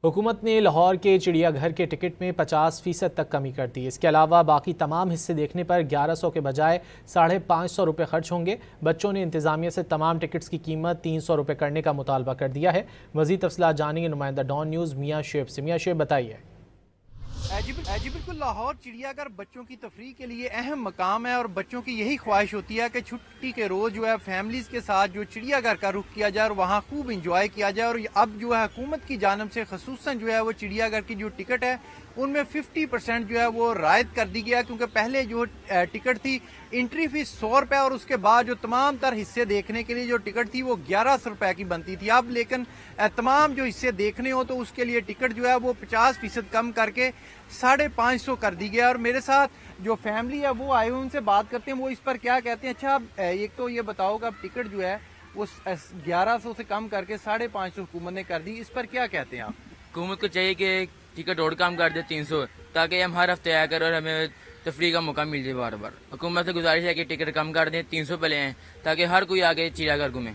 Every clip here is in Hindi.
हुकूमत ने लाहौर के चिड़ियाघर के टिकट में 50% तक कमी कर दी। इसके अलावा बाकी तमाम हिस्से देखने पर 1100 के बजाय 550 रुपये खर्च होंगे। बच्चों ने इंतजामिया से तमाम टिकट्स की कीमत 300 रुपये करने का मुतालबा कर दिया है। मज़ीद तफसीलात जानेंगे नुमाइंदा डॉन न्यूज़ मियाँ शेब से। मियाँ शेब बताइए। जी बिल्कुल, लाहौर चिड़ियाघर बच्चों की तफरीह के लिए अहम मकाम है और बच्चों की यही ख्वाहिश होती है कि छुट्टी के रोज़ जो है फैमिलीज़ के साथ जो चिड़ियाघर का रुख किया जाए और वहाँ खूब इंजॉय किया जाए। और अब जो है हुकूमत की जानब से खसूसन जो है वो चिड़ियाघर की जो टिकट है उनमें 50% जो है वो रायत कर दी गया, क्योंकि पहले जो टिकट थी एंट्री फीस 100 रुपये और उसके बाद जो तमाम तर हिस्से देखने के लिए जो टिकट थी वो 1100 रुपये की बनती थी। अब लेकिन तमाम जो हिस्से देखने हो तो उसके लिए टिकट जो है वो 50% कम करके 550 कर दी गया। और मेरे साथ जो फैमिली है वो आए हुए, उनसे बात करते हैं वो इस पर क्या कहते हैं। अच्छा, एक तो ये बताओ कि अब टिकट जो है वो 1100 से कम करके 550 हुकूमत ने कर दी, इस पर क्या कहते हैं आप? हुकूमत को चाहिए कि टिकट और कम कर दे 300, ताकि हम हर हफ्ते आया करें और हमें तफरी का मौका मिल जाए। बार बार हुकूमत से गुजारिश है कि टिकट कम कर दें, 300 पे लें, ताकि हर कोई आगे चिड़ियाघर घूमे।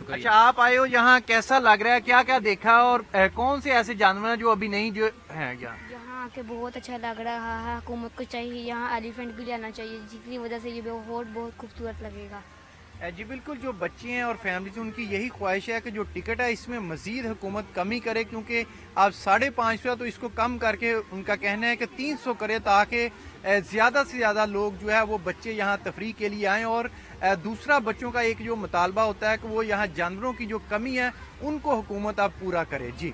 अच्छा, आप आए हो यहाँ, कैसा लग रहा है, क्या क्या देखा और कौन से ऐसे जानवर हैं जो अभी नहीं जो है यहाँ आके बहुत अच्छा लग रहा है। हुकूमत को चाहिए यहाँ एलिफेंट भी लाना चाहिए, जिसकी वजह से ये बहुत खूबसूरत लगेगा। जी बिल्कुल, जो बच्चे हैं और फैमिली से उनकी यही ख्वाहिश है कि जो टिकट है इसमें मजीद हुकूमत कमी करे, क्योंकि आप 550 है तो इसको कम करके उनका कहना है कि 300 करे, ताकि ज़्यादा से ज़्यादा लोग जो है वो बच्चे यहाँ तफरीह के लिए आएँ। और दूसरा बच्चों का एक जो मुतालबा होता है कि वो यहाँ जानवरों की जो कमी है उनको हुकूमत अब पूरा करे। जी।